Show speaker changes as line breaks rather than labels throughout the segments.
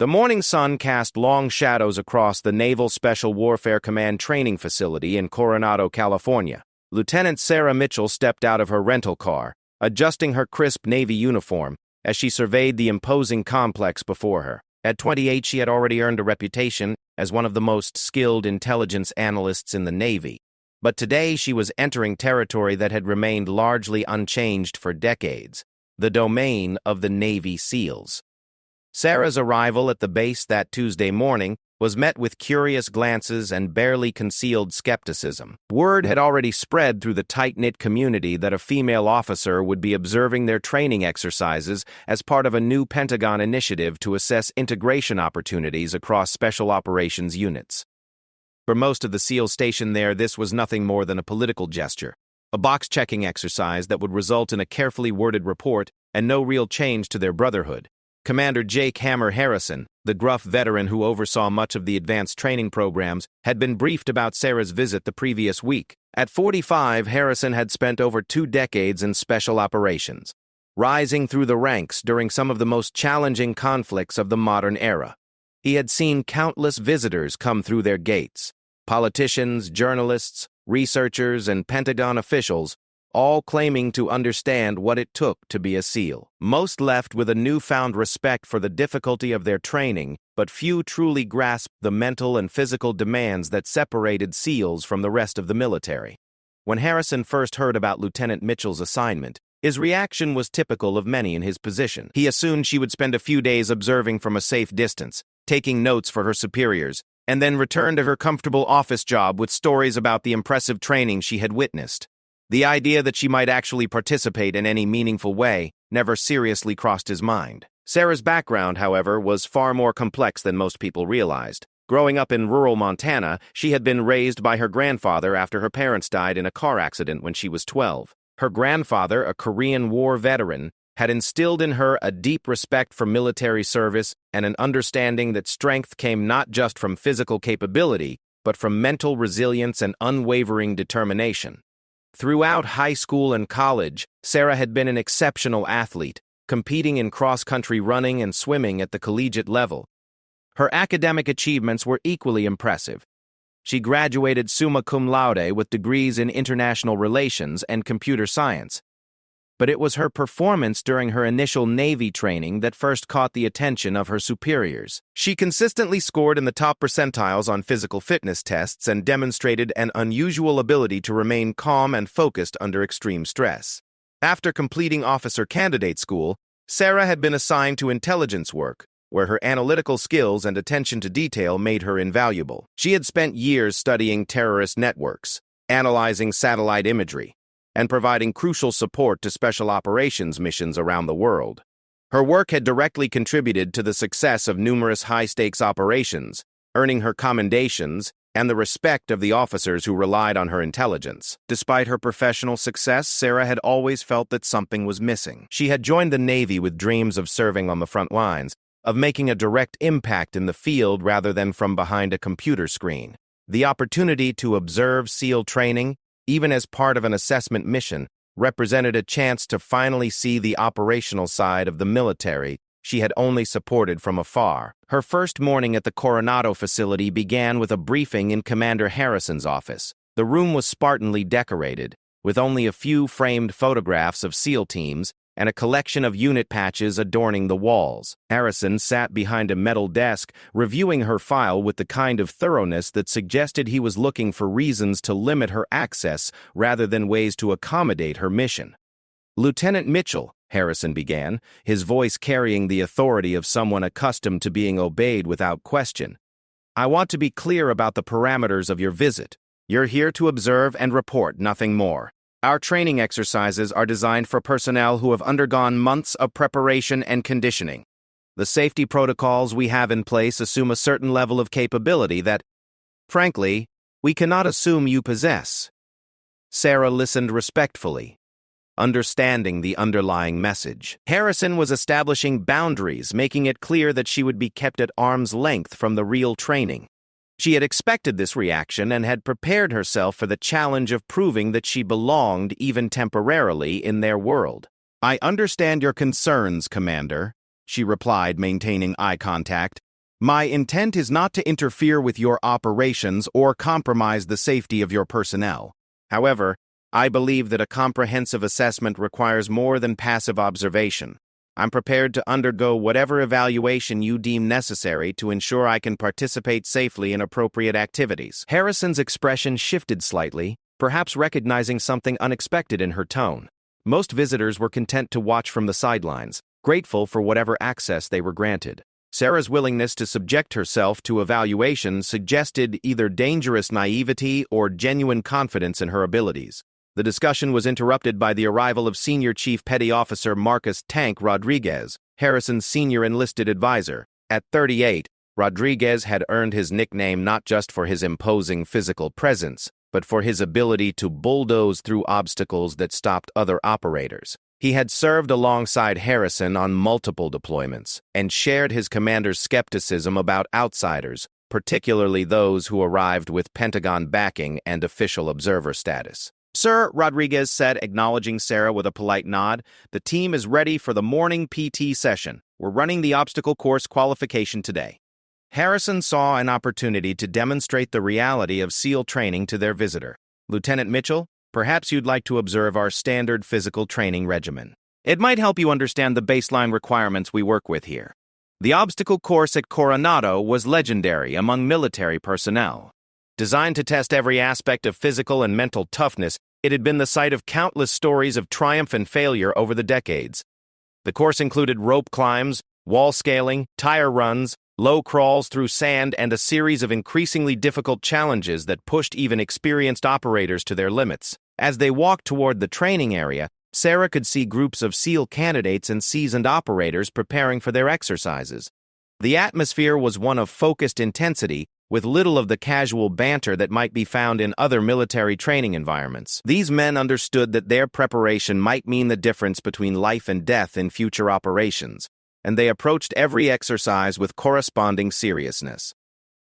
The morning sun cast long shadows across the Naval Special Warfare Command training facility in Coronado, California. Lieutenant Sarah Mitchell stepped out of her rental car, adjusting her crisp Navy uniform as she surveyed the imposing complex before her. At 28, she had already earned a reputation as one of the most skilled intelligence analysts in the Navy. But today she was entering territory that had remained largely unchanged for decades, the domain of the Navy SEALs. Sarah's arrival at the base that Tuesday morning was met with curious glances and barely concealed skepticism. Word had already spread through the tight-knit community that a female officer would be observing their training exercises as part of a new Pentagon initiative to assess integration opportunities across special operations units. For most of the SEALs stationed there, this was nothing more than a political gesture, a box-checking exercise that would result in a carefully worded report and no real change to their brotherhood. Commander Jake "Hammer" Harrison, the gruff veteran who oversaw much of the advanced training programs, had been briefed about Sarah's visit the previous week. At 45, Harrison had spent over 2 decades in special operations, rising through the ranks during some of the most challenging conflicts of the modern era. He had seen countless visitors come through their gates, politicians, journalists, researchers, and Pentagon officials, all claiming to understand what it took to be a SEAL. Most left with a newfound respect for the difficulty of their training, but few truly grasped the mental and physical demands that separated SEALs from the rest of the military. When Harrison first heard about Lieutenant Mitchell's assignment, his reaction was typical of many in his position. He assumed she would spend a few days observing from a safe distance, taking notes for her superiors, and then return to her comfortable office job with stories about the impressive training she had witnessed. The idea that she might actually participate in any meaningful way never seriously crossed his mind. Sarah's background, however, was far more complex than most people realized. Growing up in rural Montana, she had been raised by her grandfather after her parents died in a car accident when she was 12. Her grandfather, a Korean War veteran, had instilled in her a deep respect for military service and an understanding that strength came not just from physical capability, but from mental resilience and unwavering determination. Throughout high school and college, Sarah had been an exceptional athlete, competing in cross-country running and swimming at the collegiate level. Her academic achievements were equally impressive. She graduated summa cum laude with degrees in international relations and computer science. But it was her performance during her initial Navy training that first caught the attention of her superiors. She consistently scored in the top percentiles on physical fitness tests and demonstrated an unusual ability to remain calm and focused under extreme stress. After completing officer candidate school, Sarah had been assigned to intelligence work, where her analytical skills and attention to detail made her invaluable. She had spent years studying terrorist networks, analyzing satellite imagery, and providing crucial support to special operations missions around the world. Her work had directly contributed to the success of numerous high-stakes operations, earning her commendations and the respect of the officers who relied on her intelligence. Despite her professional success, Sarah had always felt that something was missing. She had joined the Navy with dreams of serving on the front lines, of making a direct impact in the field rather than from behind a computer screen. The opportunity to observe SEAL training, even as part of an assessment mission, represented a chance to finally see the operational side of the military she had only supported from afar. Her first morning at the Coronado facility began with a briefing in Commander Harrison's office. The room was spartanly decorated, with only a few framed photographs of SEAL teams and a collection of unit patches adorning the walls. Harrison sat behind a metal desk, reviewing her file with the kind of thoroughness that suggested he was looking for reasons to limit her access rather than ways to accommodate her mission. "Lieutenant Mitchell," Harrison began, his voice carrying the authority of someone accustomed to being obeyed without question. "I want to be clear about the parameters of your visit. You're here to observe and report, nothing more. Our training exercises are designed for personnel who have undergone months of preparation and conditioning. The safety protocols we have in place assume a certain level of capability that, frankly, we cannot assume you possess." Sarah listened respectfully, understanding the underlying message. Harrison was establishing boundaries, making it clear that she would be kept at arm's length from the real training. She had expected this reaction and had prepared herself for the challenge of proving that she belonged, even temporarily, in their world. "I understand your concerns, Commander," she replied, maintaining eye contact. My intent is not to interfere with your operations or compromise the safety of your personnel. However, I believe that a comprehensive assessment requires more than passive observation. I'm prepared to undergo whatever evaluation you deem necessary to ensure I can participate safely in appropriate activities." Harrison's expression shifted slightly, perhaps recognizing something unexpected in her tone. Most visitors were content to watch from the sidelines, grateful for whatever access they were granted. Sarah's willingness to subject herself to evaluation suggested either dangerous naivety or genuine confidence in her abilities. The discussion was interrupted by the arrival of Senior Chief Petty Officer Marcus "Tank" Rodriguez, Harrison's senior enlisted advisor. At 38, Rodriguez had earned his nickname not just for his imposing physical presence, but for his ability to bulldoze through obstacles that stopped other operators. He had served alongside Harrison on multiple deployments and shared his commander's skepticism about outsiders, particularly those who arrived with Pentagon backing and official observer status. "Sir," Rodriguez said, acknowledging Sarah with a polite nod, "the team is ready for the morning PT session. We're running the obstacle course qualification today." Harrison saw an opportunity to demonstrate the reality of SEAL training to their visitor. "Lieutenant Mitchell, perhaps you'd like to observe our standard physical training regimen. It might help you understand the baseline requirements we work with here." The obstacle course at Coronado was legendary among military personnel. Designed to test every aspect of physical and mental toughness, it had been the site of countless stories of triumph and failure over the decades. The course included rope climbs, wall scaling, tire runs, low crawls through sand, and a series of increasingly difficult challenges that pushed even experienced operators to their limits. As they walked toward the training area, Sarah could see groups of SEAL candidates and seasoned operators preparing for their exercises. The atmosphere was one of focused intensity, with little of the casual banter that might be found in other military training environments. These men understood that their preparation might mean the difference between life and death in future operations, and they approached every exercise with corresponding seriousness.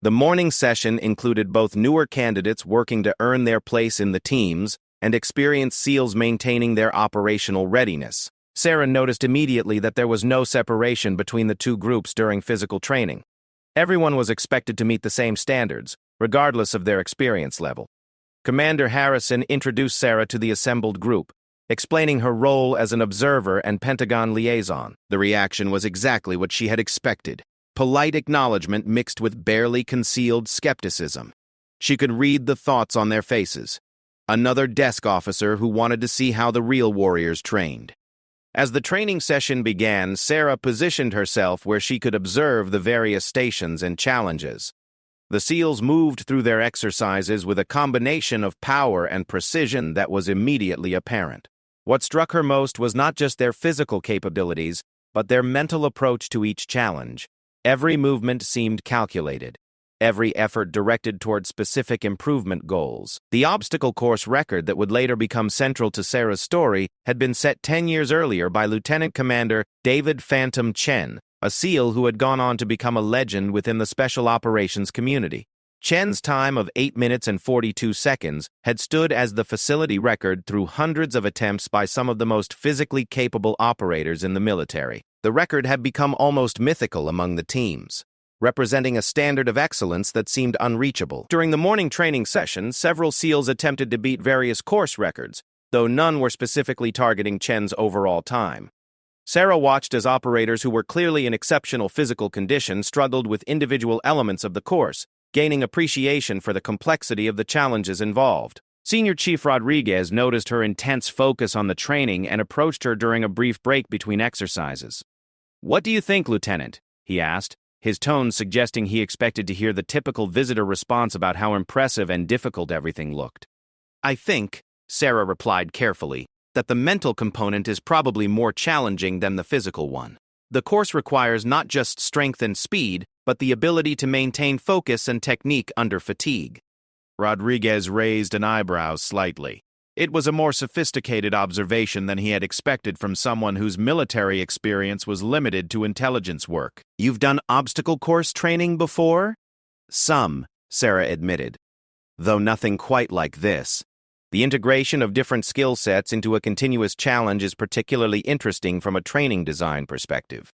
The morning session included both newer candidates working to earn their place in the teams and experienced SEALs maintaining their operational readiness. Sarah noticed immediately that there was no separation between the two groups during physical training. Everyone was expected to meet the same standards, regardless of their experience level. Commander Harrison introduced Sarah to the assembled group, explaining her role as an observer and Pentagon liaison. The reaction was exactly what she had expected: polite acknowledgement mixed with barely concealed skepticism. She could read the thoughts on their faces. Another desk officer who wanted to see how the real warriors trained. As the training session began, Sarah positioned herself where she could observe the various stations and challenges. The SEALs moved through their exercises with a combination of power and precision that was immediately apparent. What struck her most was not just their physical capabilities, but their mental approach to each challenge. Every movement seemed calculated, every effort directed toward specific improvement goals. The obstacle course record that would later become central to Sarah's story had been set 10 years earlier by Lieutenant Commander David "Phantom" Chen, a SEAL who had gone on to become a legend within the special operations community. Chen's time of 8 minutes and 42 seconds had stood as the facility record through hundreds of attempts by some of the most physically capable operators in the military. The record had become almost mythical among the teams, representing a standard of excellence that seemed unreachable. During the morning training session, several SEALs attempted to beat various course records, though none were specifically targeting Chen's overall time. Sarah watched as operators who were clearly in exceptional physical condition struggled with individual elements of the course, gaining appreciation for the complexity of the challenges involved. Senior Chief Rodriguez noticed her intense focus on the training and approached her during a brief break between exercises. "What do you think, Lieutenant?" he asked, his tone suggesting he expected to hear the typical visitor response about how impressive and difficult everything looked. "I think," Sarah replied carefully, "that the mental component is probably more challenging than the physical one. The course requires not just strength and speed, but the ability to maintain focus and technique under fatigue." Rodriguez raised an eyebrow slightly. It was a more sophisticated observation than he had expected from someone whose military experience was limited to intelligence work. "You've done obstacle course training before?" "Some," Sarah admitted, "though nothing quite like this. The integration of different skill sets into a continuous challenge is particularly interesting from a training design perspective."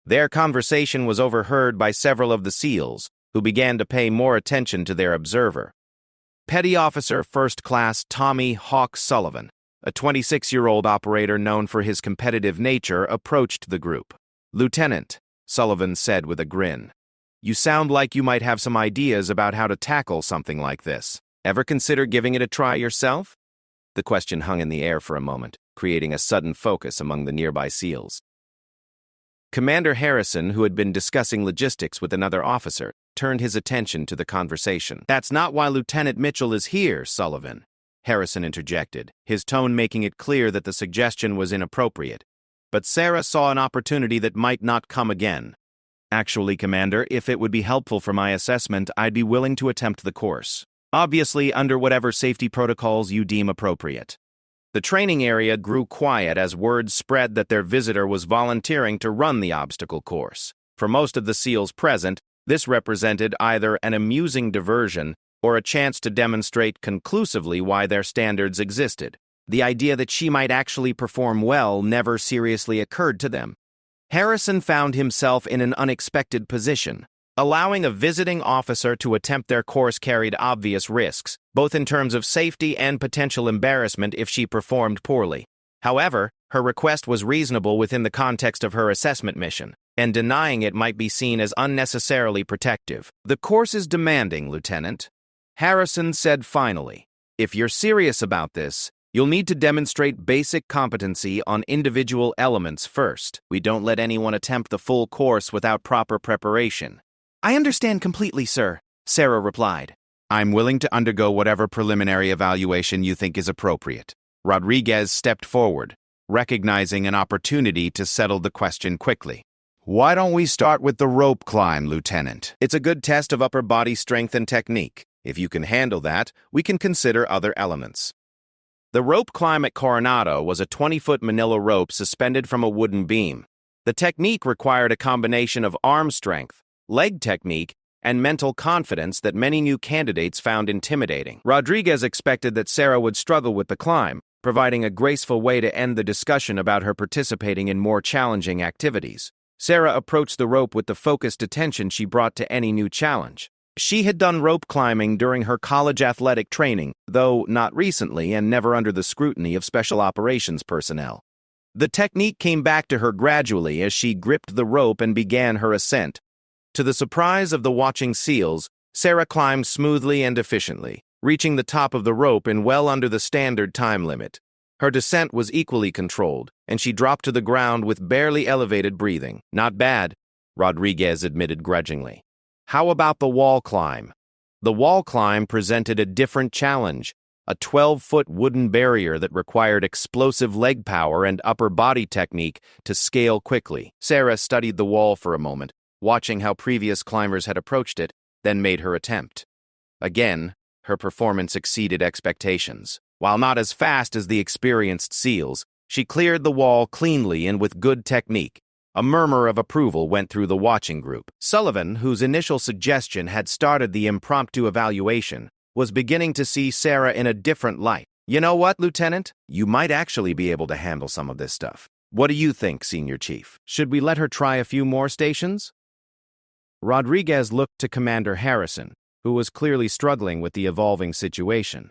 Their conversation was overheard by several of the SEALs, who began to pay more attention to their observer. Petty Officer First Class Tommy Hawk Sullivan, a 26-year-old operator known for his competitive nature, approached the group. "Lieutenant," Sullivan said with a grin, "you sound like you might have some ideas about how to tackle something like this. Ever consider giving it a try yourself?" The question hung in the air for a moment, creating a sudden focus among the nearby SEALs. Commander Harrison, who had been discussing logistics with another officer, turned his attention to the conversation. "That's not why Lieutenant Mitchell is here, Sullivan," Harrison interjected, his tone making it clear that the suggestion was inappropriate. But Sarah saw an opportunity that might not come again. "Actually, Commander, if it would be helpful for my assessment, I'd be willing to attempt the course. Obviously, under whatever safety protocols you deem appropriate." The training area grew quiet as word spread that their visitor was volunteering to run the obstacle course. For most of the SEALs present, this represented either an amusing diversion or a chance to demonstrate conclusively why their standards existed. The idea that she might actually perform well never seriously occurred to them. Harrison found himself in an unexpected position. Allowing a visiting officer to attempt their course carried obvious risks, both in terms of safety and potential embarrassment if she performed poorly. However, her request was reasonable within the context of her assessment mission, and denying it might be seen as unnecessarily protective. "The course is demanding, Lieutenant," Harrison said finally. "If you're serious about this, you'll need to demonstrate basic competency on individual elements first. We don't let anyone attempt the full course without proper preparation." "I understand completely, sir," Sarah replied. "I'm willing to undergo whatever preliminary evaluation you think is appropriate." Rodriguez stepped forward, recognizing an opportunity to settle the question quickly. "Why don't we start with the rope climb, Lieutenant? It's a good test of upper body strength and technique. If you can handle that, we can consider other elements." The rope climb at Coronado was a 20-foot manila rope suspended from a wooden beam. The technique required a combination of arm strength, leg technique, and mental confidence that many new candidates found intimidating. Rodriguez expected that Sarah would struggle with the climb, providing a graceful way to end the discussion about her participating in more challenging activities. Sarah approached the rope with the focused attention she brought to any new challenge. She had done rope climbing during her college athletic training, though not recently and never under the scrutiny of special operations personnel. The technique came back to her gradually as she gripped the rope and began her ascent. To the surprise of the watching SEALs, Sarah climbed smoothly and efficiently, reaching the top of the rope in well under the standard time limit. Her descent was equally controlled, and she dropped to the ground with barely elevated breathing. "Not bad," Rodriguez admitted grudgingly. "How about the wall climb?" The wall climb presented a different challenge, a 12-foot wooden barrier that required explosive leg power and upper body technique to scale quickly. Sarah studied the wall for a moment, watching how previous climbers had approached it, then made her attempt. Again, her performance exceeded expectations. While not as fast as the experienced SEALs, she cleared the wall cleanly and with good technique. A murmur of approval went through the watching group. Sullivan, whose initial suggestion had started the impromptu evaluation, was beginning to see Sarah in a different light. "You know what, Lieutenant? You might actually be able to handle some of this stuff. What do you think, Senior Chief? Should we let her try a few more stations?" Rodriguez looked to Commander Harrison, who was clearly struggling with the evolving situation.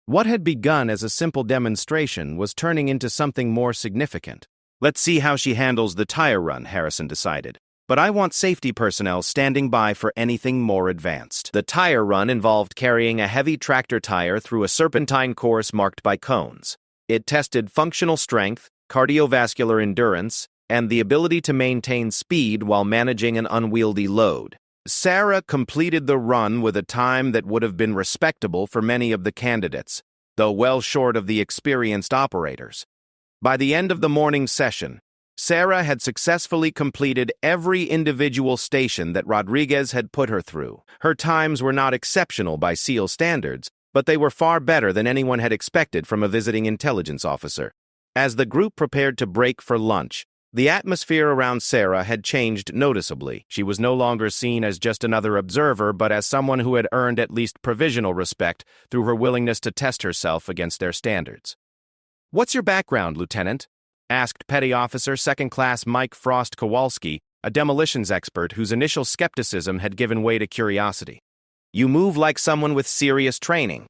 What had begun as a simple demonstration was turning into something more significant. "Let's see how she handles the tire run," Harrison decided. "But I want safety personnel standing by for anything more advanced." The tire run involved carrying a heavy tractor tire through a serpentine course marked by cones. It tested functional strength, cardiovascular endurance, and the ability to maintain speed while managing an unwieldy load. Sarah completed the run with a time that would have been respectable for many of the candidates, though well short of the experienced operators. By the end of the morning session, Sarah had successfully completed every individual station that Rodriguez had put her through. Her times were not exceptional by SEAL standards, but they were far better than anyone had expected from a visiting intelligence officer. As the group prepared to break for lunch, the atmosphere around Sarah had changed noticeably. She was no longer seen as just another observer, but as someone who had earned at least provisional respect through her willingness to test herself against their standards. "What's your background, Lieutenant?" asked Petty Officer Second Class Mike Frost Kowalski, a demolitions expert whose initial skepticism had given way to curiosity. You move like someone with serious training.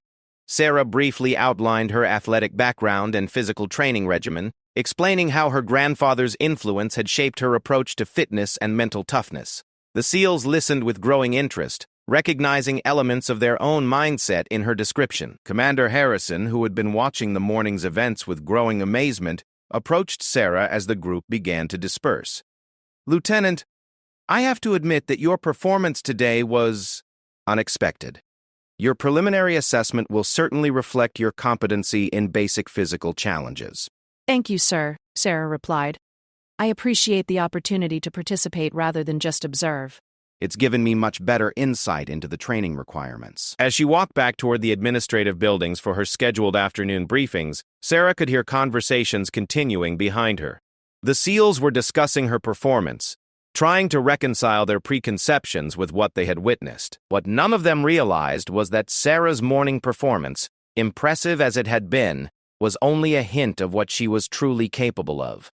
Sarah briefly outlined her athletic background and physical training regimen, explaining how her grandfather's influence had shaped her approach to fitness and mental toughness. The SEALs listened with growing interest, recognizing elements of their own mindset in her description. Commander Harrison, who had been watching the morning's events with growing amazement, approached Sarah as the group began to disperse. Lieutenant, I have to admit that your performance today was unexpected. Your preliminary assessment will certainly reflect your competency in basic physical challenges.
Thank you, sir, Sarah replied. I appreciate the opportunity to participate rather than just observe.
It's given me much better insight into the training requirements. As she walked back toward the administrative buildings for her scheduled afternoon briefings, Sarah could hear conversations continuing behind her. The SEALs were discussing her performance, trying to reconcile their preconceptions with what they had witnessed. What none of them realized was that Sarah's morning performance, impressive as it had been, was only a hint of what she was truly capable of.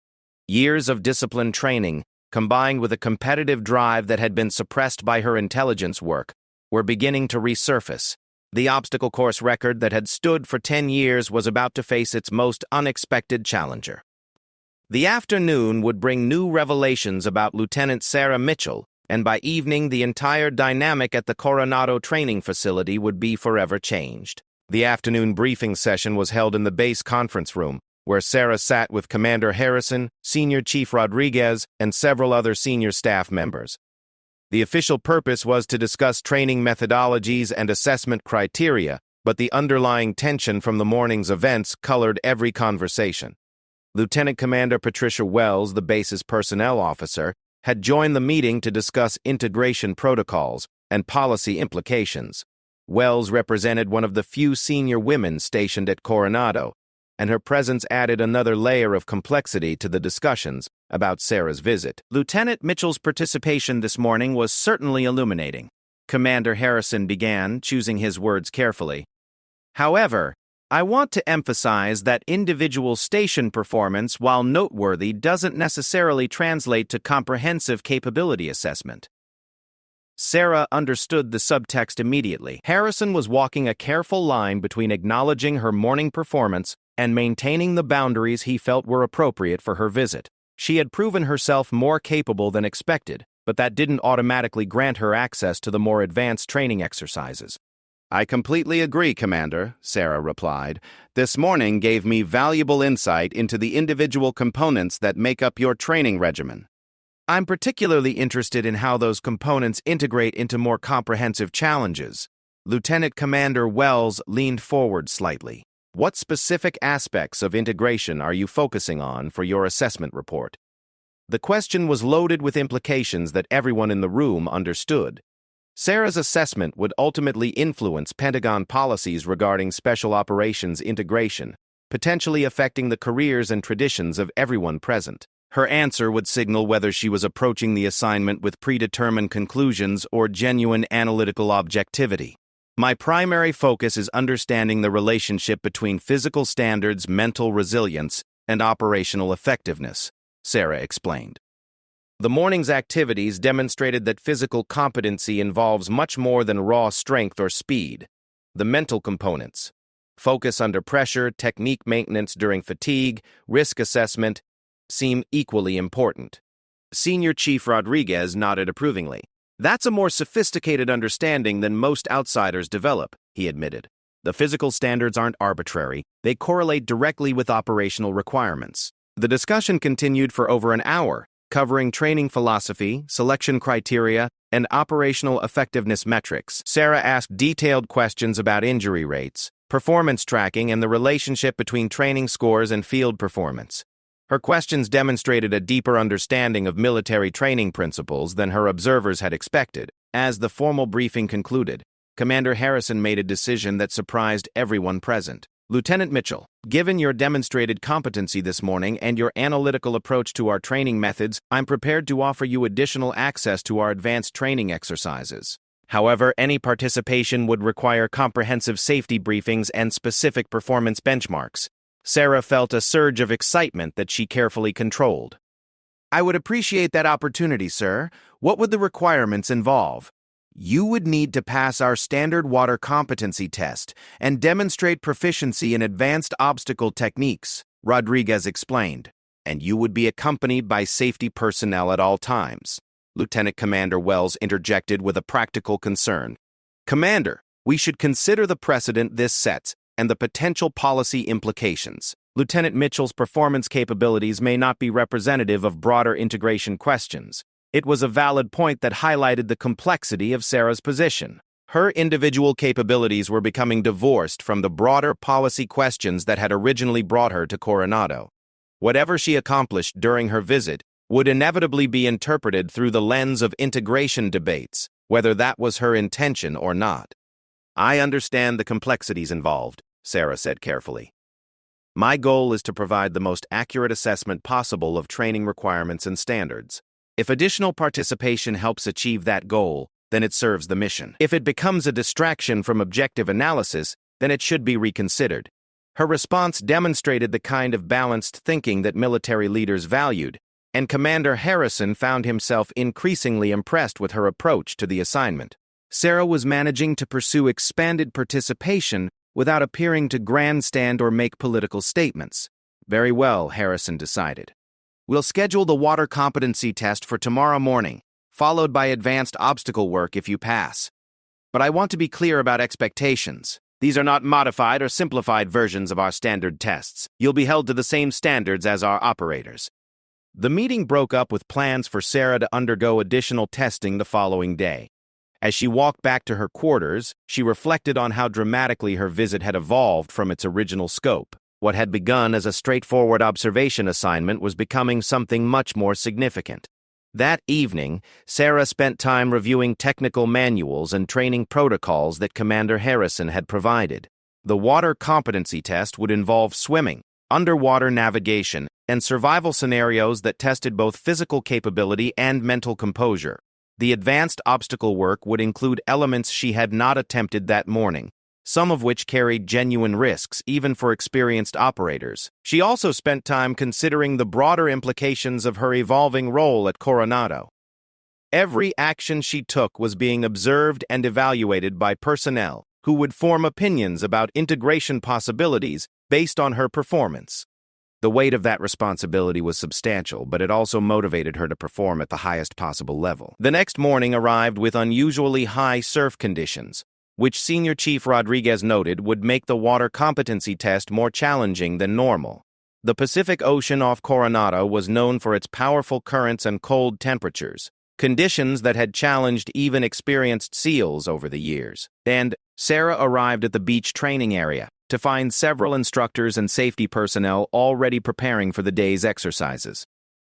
Years of disciplined training, combined with a competitive drive that had been suppressed by her intelligence work, were beginning to resurface. The obstacle course record that had stood for 10 years was about to face its most unexpected challenger. The afternoon would bring new revelations about Lieutenant Sarah Mitchell, and by evening the entire dynamic at the Coronado training facility would be forever changed. The afternoon briefing session was held in the base conference room, where Sarah sat with Commander Harrison, Senior Chief Rodriguez, and several other senior staff members. The official purpose was to discuss training methodologies and assessment criteria, but the underlying tension from the morning's events colored every conversation. Lieutenant Commander Patricia Wells, the base's personnel officer, had joined the meeting to discuss integration protocols and policy implications. Wells represented one of the few senior women stationed at Coronado, and her presence added another layer of complexity to the discussions about Sarah's visit. Lieutenant Mitchell's participation this morning was certainly illuminating. Commander Harrison began, choosing his words carefully. However, I want to emphasize that individual station performance, while noteworthy, doesn't necessarily translate to comprehensive capability assessment. Sarah understood the subtext immediately. Harrison was walking a careful line between acknowledging her morning performance and maintaining the boundaries he felt were appropriate for her visit. She had proven herself more capable than expected, but that didn't automatically grant her access to the more advanced training exercises. I completely agree, Commander, Sarah replied. This morning gave me valuable insight into the individual components that make up your training regimen. I'm particularly interested in how those components integrate into more comprehensive challenges. Lieutenant Commander Wells leaned forward slightly. What specific aspects of integration are you focusing on for your assessment report? The question was loaded with implications that everyone in the room understood. Sarah's assessment would ultimately influence Pentagon policies regarding special operations integration, potentially affecting the careers and traditions of everyone present. Her answer would signal whether she was approaching the assignment with predetermined conclusions or genuine analytical objectivity. My primary focus is understanding the relationship between physical standards, mental resilience, and operational effectiveness, Sarah explained. The morning's activities demonstrated that physical competency involves much more than raw strength or speed. The mental components, focus under pressure, technique maintenance during fatigue, risk assessment, seem equally important. Senior Chief Rodriguez nodded approvingly. That's a more sophisticated understanding than most outsiders develop, he admitted. The physical standards aren't arbitrary. They correlate directly with operational requirements. The discussion continued for over an hour, covering training philosophy, selection criteria, and operational effectiveness metrics. Sarah asked detailed questions about injury rates, performance tracking, and the relationship between training scores and field performance. Her questions demonstrated a deeper understanding of military training principles than her observers had expected. As the formal briefing concluded, Commander Harrison made a decision that surprised everyone present. Lieutenant Mitchell, given your demonstrated competency this morning and your analytical approach to our training methods, I'm prepared to offer you additional access to our advanced training exercises. However, any participation would require comprehensive safety briefings and specific performance benchmarks. Sarah felt a surge of excitement that she carefully controlled.
I would appreciate that opportunity, sir. What would the requirements involve? You would need to pass our standard water competency test and demonstrate proficiency in advanced obstacle techniques, Rodriguez explained.
And you would be accompanied by safety personnel at all times. Lieutenant Commander Wells interjected with a practical concern. Commander, we should consider the precedent this sets and the potential policy implications. Lieutenant Mitchell's performance capabilities may not be representative of broader integration questions. It was a valid point that highlighted the complexity of Sarah's position. Her individual capabilities were becoming divorced from the broader policy questions that had originally brought her to Coronado. Whatever she accomplished during her visit would inevitably be interpreted through the lens of integration debates, whether that was her intention or not.
I understand the complexities involved, Sarah said carefully. My goal is to provide the most accurate assessment possible of training requirements and standards. If additional participation helps achieve that goal, then it serves the mission. If it becomes a distraction from objective analysis, then it should be reconsidered. Her response demonstrated the kind of balanced thinking that military leaders valued, and Commander Harrison found himself increasingly impressed with her approach to the assignment. Sarah was managing to pursue expanded participation without appearing to grandstand or make political statements. Very well, Harrison decided. We'll schedule the water competency test for tomorrow morning, followed by advanced obstacle work if you pass. But I want to be clear about expectations. These are not modified or simplified versions of our standard tests. You'll be held to the same standards as our operators. The meeting broke up with plans for Sarah to undergo additional testing the following day. As she walked back to her quarters, she reflected on how dramatically her visit had evolved from its original scope. What had begun as a straightforward observation assignment was becoming something much more significant. That evening, Sarah spent time reviewing technical manuals and training protocols that Commander Harrison had provided. The water competency test would involve swimming, underwater navigation, and survival scenarios that tested both physical capability and mental composure. The advanced obstacle work would include elements she had not attempted that morning, some of which carried genuine risks even for experienced operators. She also spent time considering the broader implications of her evolving role at Coronado. Every action she took was being observed and evaluated by personnel who would form opinions about integration possibilities based on her performance. The weight of that responsibility was substantial, but it also motivated her to perform at the highest possible level. The next morning arrived with unusually high surf conditions, which Senior Chief Rodriguez noted would make the water competency test more challenging than normal. The Pacific Ocean off Coronado was known for its powerful currents and cold temperatures, conditions that had challenged even experienced SEALs over the years. And Sarah arrived at the beach training area to find several instructors and safety personnel already preparing for the day's exercises.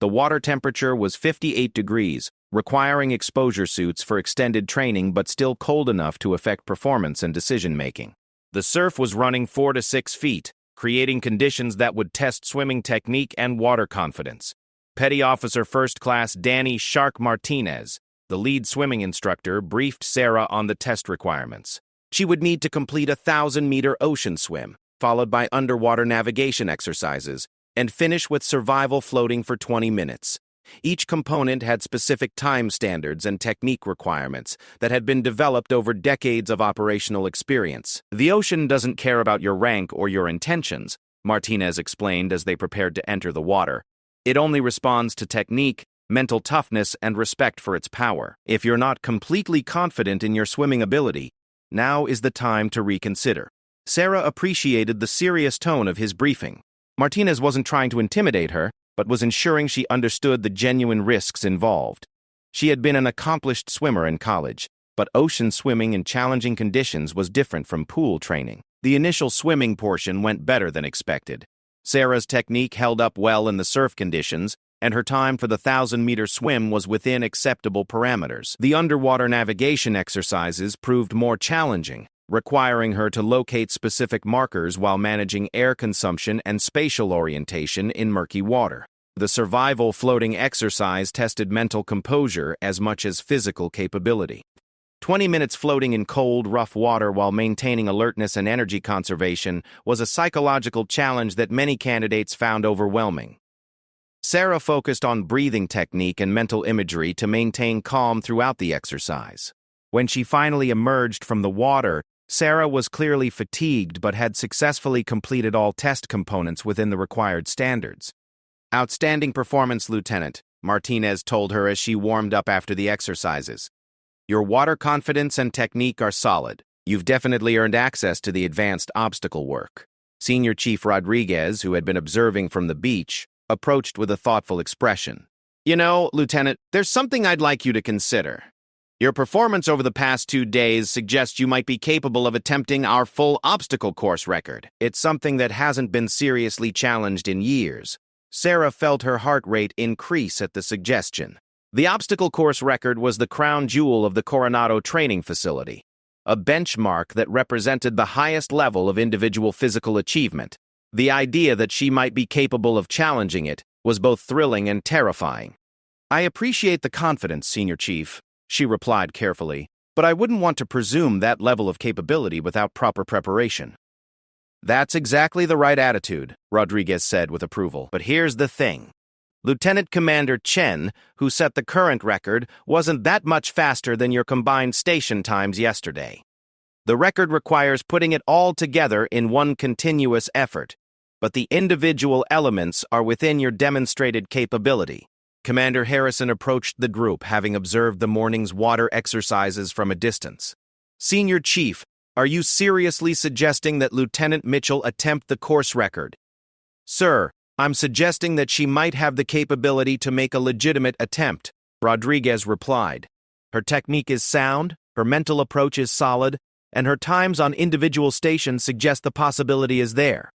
The water temperature was 58 degrees, requiring exposure suits for extended training but still cold enough to affect performance and decision-making. The surf was running 4 to 6 feet, creating conditions that would test swimming technique and water confidence. Petty Officer First Class Danny "Shark" Martinez, the lead swimming instructor, briefed Sarah on the test requirements. She would need to complete a 1,000-meter ocean swim, followed by underwater navigation exercises, and finish with survival floating for 20 minutes. Each component had specific time standards and technique requirements that had been developed over decades of operational experience. The ocean doesn't care about your rank or your intentions, Martinez explained as they prepared to enter the water. It only responds to technique, mental toughness, and respect for its power. If you're not completely confident in your swimming ability, now is the time to reconsider. Sarah appreciated the serious tone of his briefing. Martinez wasn't trying to intimidate her, but was ensuring she understood the genuine risks involved. She had been an accomplished swimmer in college, but ocean swimming in challenging conditions was different from pool training. The initial swimming portion went better than expected. Sarah's technique held up well in the surf conditions, and her time for the 1,000-meter swim was within acceptable parameters. The underwater navigation exercises proved more challenging, requiring her to locate specific markers while managing air consumption and spatial orientation in murky water. The survival floating exercise tested mental composure as much as physical capability. 20 minutes floating in cold, rough water while maintaining alertness and energy conservation was a psychological challenge that many candidates found overwhelming. Sarah focused on breathing technique and mental imagery to maintain calm throughout the exercise. When she finally emerged from the water, Sarah was clearly fatigued but had successfully completed all test components within the required standards. "Outstanding performance, Lieutenant," Martinez told her as she warmed up after the exercises. "Your water confidence and technique are solid. You've definitely earned access to the advanced obstacle work." Senior Chief Rodriguez, who had been observing from the beach, approached with a thoughtful expression. "You know, Lieutenant, there's something I'd like you to consider. Your performance over the past 2 days suggests you might be capable of attempting our full obstacle course record. It's something that hasn't been seriously challenged in years." Sarah felt her heart rate increase at the suggestion. The obstacle course record was the crown jewel of the Coronado training facility, a benchmark that represented the highest level of individual physical achievement. The idea that she might be capable of challenging it was both thrilling and terrifying. "I appreciate the confidence, Senior Chief," she replied carefully, "but I wouldn't want to presume that level of capability without proper preparation." "That's exactly the right attitude," Rodriguez said with approval. "But here's the thing. Lieutenant Commander Chen, who set the current record, wasn't that much faster than your combined station times yesterday. The record requires putting it all together in one continuous effort, but the individual elements are within your demonstrated capability." Commander Harrison approached the group, having observed the morning's water exercises from a distance. "Senior Chief, are you seriously suggesting that Lieutenant Mitchell attempt the course record?" "Sir, I'm suggesting that she might have the capability to make a legitimate attempt," Rodriguez replied. "Her technique is sound, her mental approach is solid, and her times on individual stations suggest the possibility is there.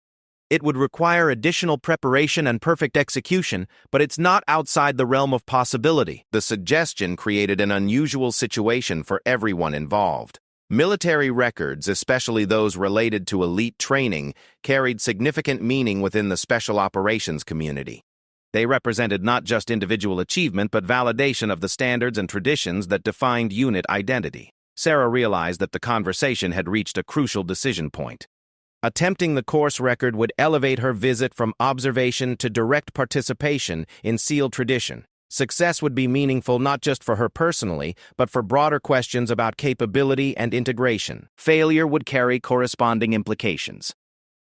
It would require additional preparation and perfect execution, but it's not outside the realm of possibility." The suggestion created an unusual situation for everyone involved. Military records, especially those related to elite training, carried significant meaning within the special operations community. They represented not just individual achievement but validation of the standards and traditions that defined unit identity. Sarah realized that the conversation had reached a crucial decision point. Attempting the course record would elevate her visit from observation to direct participation in SEAL tradition. Success would be meaningful not just for her personally, but for broader questions about capability and integration. Failure would carry corresponding implications.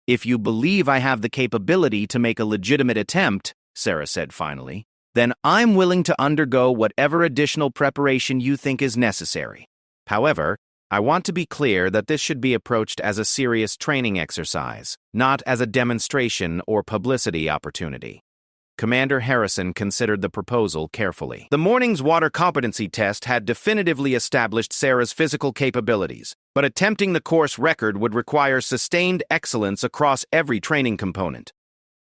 "If you believe I have the capability to make a legitimate attempt," Sarah said finally, "then I'm willing to undergo whatever additional preparation you think is necessary. However, I want to be clear that this should be approached as a serious training exercise, not as a demonstration or publicity opportunity." Commander Harrison considered the proposal carefully. The morning's water competency test had definitively established Sarah's physical capabilities, but attempting the course record would require sustained excellence across every training component.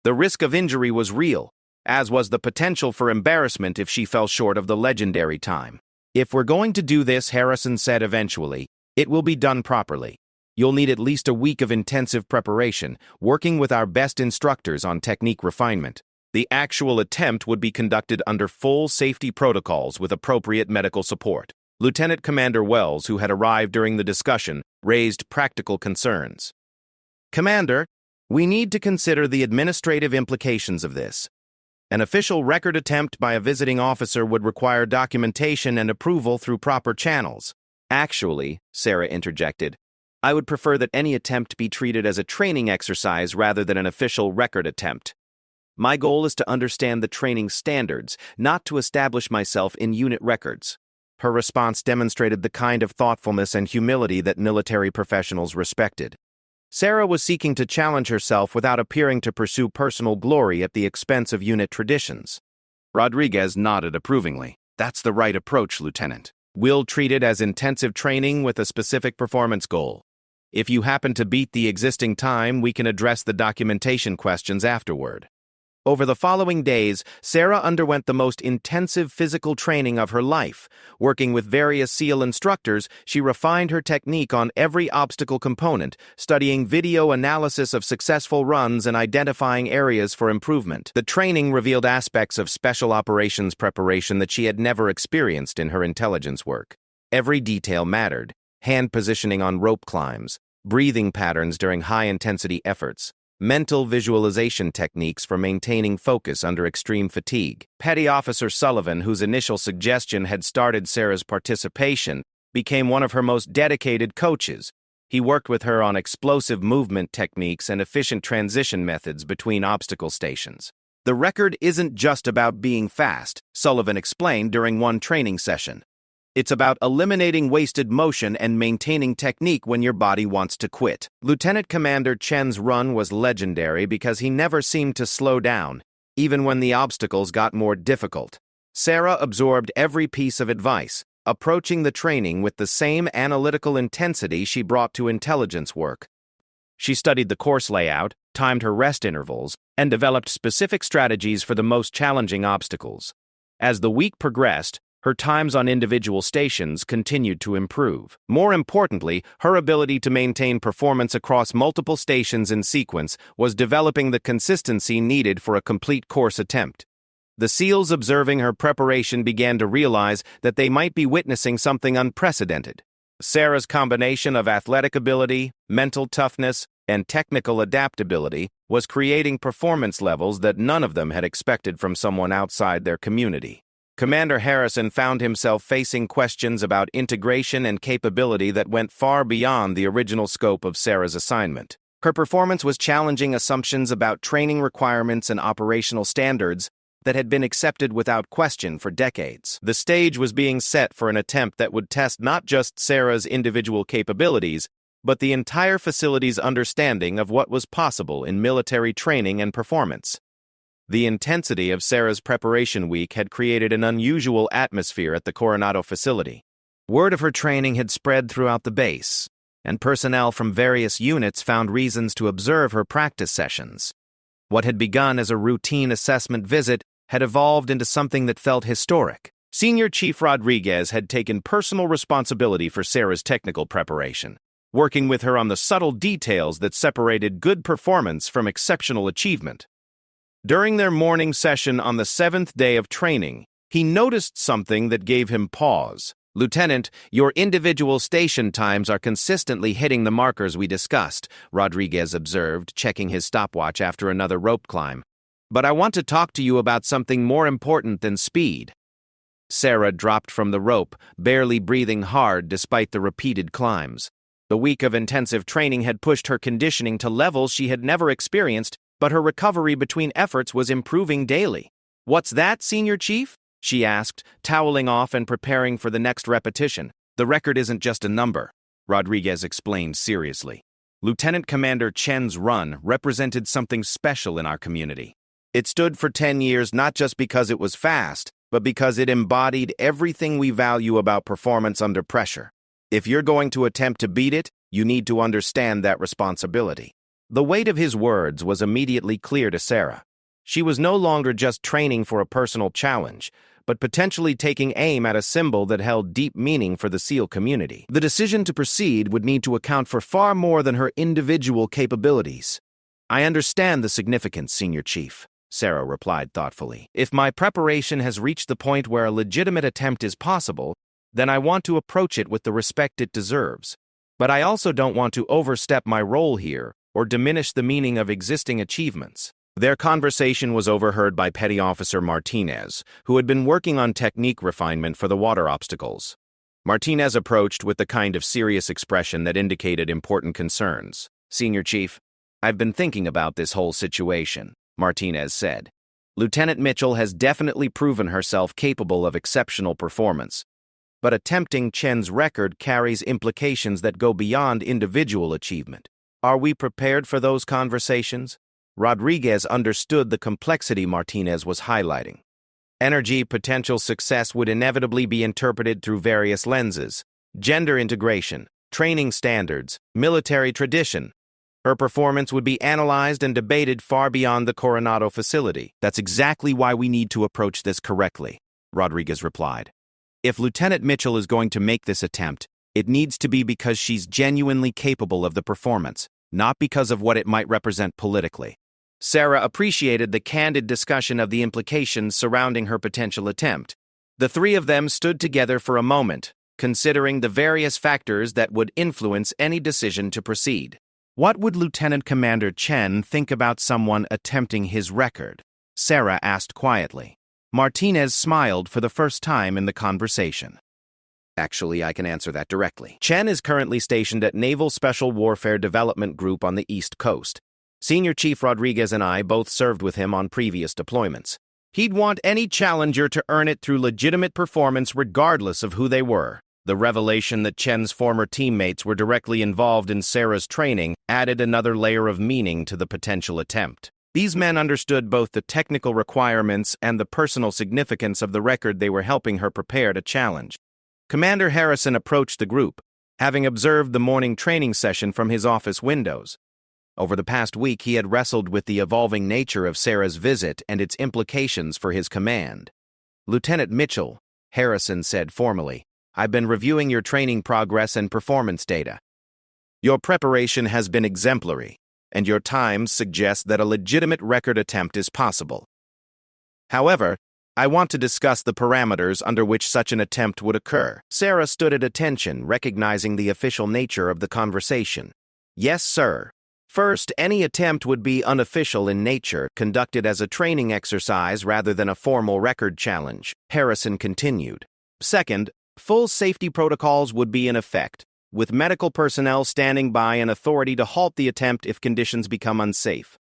The risk of injury was real, as was the potential for embarrassment if she fell short of the legendary time. "If we're going to do this," Harrison said eventually, "it will be done properly. You'll need at least a week of intensive preparation, working with our best instructors on technique refinement. The actual attempt would be conducted under full safety protocols with appropriate medical support." Lieutenant Commander Wells, who had arrived during the discussion, raised practical concerns. "Commander, we need to consider the administrative implications of this. An official record attempt by a visiting officer would require documentation and approval through proper channels." "Actually," Sarah interjected, "I would prefer that any attempt be treated as a training exercise rather than an official record attempt. My goal is to understand the training standards, not to establish myself in unit records." Her response demonstrated the kind of thoughtfulness and humility that military professionals respected. Sarah was seeking to challenge herself without appearing to pursue personal glory at the expense of unit traditions. Rodriguez nodded approvingly. "That's the right approach, Lieutenant. We'll treat it as intensive training with a specific performance goal. If you happen to beat the existing time, we can address the documentation questions afterward." Over the following days, Sarah underwent the most intensive physical training of her life. Working with various SEAL instructors, she refined her technique on every obstacle component, studying video analysis of successful runs and identifying areas for improvement. The training revealed aspects of special operations preparation that she had never experienced in her intelligence work. Every detail mattered: hand positioning on rope climbs, breathing patterns during high-intensity efforts, mental visualization techniques for maintaining focus under extreme fatigue. Petty Officer Sullivan, whose initial suggestion had started Sarah's participation, became one of her most dedicated coaches. He worked with her on explosive movement techniques and efficient transition methods between obstacle stations. "The record isn't just about being fast," Sullivan explained during one training session. "It's about eliminating wasted motion and maintaining technique when your body wants to quit." Lieutenant Commander Chen's run was legendary because he never seemed to slow down, even when the obstacles got more difficult. Sarah absorbed every piece of advice, approaching the training with the same analytical intensity she brought to intelligence work. She studied the course layout, timed her rest intervals, and developed specific strategies for the most challenging obstacles. As the week progressed, her times on individual stations continued to improve. More importantly, her ability to maintain performance across multiple stations in sequence was developing the consistency needed for a complete course attempt. The SEALs observing her preparation began to realize that they might be witnessing something unprecedented. Sarah's combination of athletic ability, mental toughness, and technical adaptability was creating performance levels that none of them had expected from someone outside their community. Commander Harrison found himself facing questions about integration and capability that went far beyond the original scope of Sarah's assignment. Her performance was challenging assumptions about training requirements and operational standards that had been accepted without question for decades. The stage was being set for an attempt that would test not just Sarah's individual capabilities, but the entire facility's understanding of what was possible in military training and performance. The intensity of Sarah's preparation week had created an unusual atmosphere at the Coronado facility. Word of her training had spread throughout the base, and personnel from various units found reasons to observe her practice sessions. What had begun as a routine assessment visit had evolved into something that felt historic. Senior Chief Rodriguez had taken personal responsibility for Sarah's technical preparation, working with her on the subtle details that separated good performance from exceptional achievement. During their morning session on the 7th day of training, he noticed something that gave him pause. "Lieutenant, your individual station times are consistently hitting the markers we discussed," Rodriguez observed, checking his stopwatch after another rope climb. "But I want to talk to you about something more important than speed." Sarah dropped from the rope, barely breathing hard despite the repeated climbs. The week of intensive training had pushed her conditioning to levels she had never experienced, but her recovery between efforts was improving daily. "What's that, Senior Chief?" she asked, toweling off and preparing for the next repetition. "The record isn't just a number," Rodriguez explained seriously. "Lieutenant Commander Chen's run represented something special in our community. It stood for 10 years not just because it was fast, but because it embodied everything we value about performance under pressure. If you're going to attempt to beat it, you need to understand that responsibility." The weight of his words was immediately clear to Sarah. She was no longer just training for a personal challenge, but potentially taking aim at a symbol that held deep meaning for the SEAL community. The decision to proceed would need to account for far more than her individual capabilities. "I understand the significance, Senior Chief," Sarah replied thoughtfully. "If my preparation has reached the point where a legitimate attempt is possible, then I want to approach it with the respect it deserves. But I also don't want to overstep my role here or diminish the meaning of existing achievements." Their conversation was overheard by Petty Officer Martinez, who had been working on technique refinement for the water obstacles. Martinez approached with the kind of serious expression that indicated important concerns. "Senior Chief, I've been thinking about this whole situation," Martinez said. "Lieutenant Mitchell has definitely proven herself capable of exceptional performance, but attempting Chen's record carries implications that go beyond individual achievement. Are we prepared for those conversations?" Rodriguez understood the complexity Martinez was highlighting. Energy potential success would inevitably be interpreted through various lenses: gender integration, training standards, military tradition. Her performance would be analyzed and debated far beyond the Coronado facility. "That's exactly why we need to approach this correctly," Rodriguez replied. "If Lieutenant Mitchell is going to make this attempt, it needs to be because she's genuinely capable of the performance, not because of what it might represent politically." Sarah appreciated the candid discussion of the implications surrounding her potential attempt. The three of them stood together for a moment,
considering the various factors that would influence any decision to proceed. What would Lieutenant Commander Chen think about someone attempting his record? Sarah asked quietly. Martinez smiled for the first time in the conversation.
Actually, I can answer that directly.
Chen is currently stationed at Naval Special Warfare Development Group on the East Coast. Senior Chief Rodriguez and I both served with him on previous deployments. He'd want any challenger to earn it through legitimate performance regardless of who they were. The revelation that Chen's former teammates were directly involved in Sarah's training added another layer of meaning to the potential attempt. These men understood both the technical requirements and the personal significance of the record they were helping her prepare to challenge. Commander Harrison approached the group, having observed the morning training session from his office windows. Over the past week, he had wrestled with the evolving nature of Sarah's visit and its implications for his command. "Lieutenant Mitchell," Harrison said formally, "I've been reviewing your training progress and performance data. Your preparation has been exemplary, and your times suggest that a legitimate record attempt is possible. However, I want to discuss the parameters under which such an attempt would occur." Sarah stood at attention, recognizing the official nature of the conversation. "Yes, sir. First, any attempt would be unofficial in nature, conducted as a training exercise rather than a formal record challenge," Harrison continued. "Second, full safety protocols would be in effect, with medical personnel standing by and authority to halt the attempt if conditions become unsafe.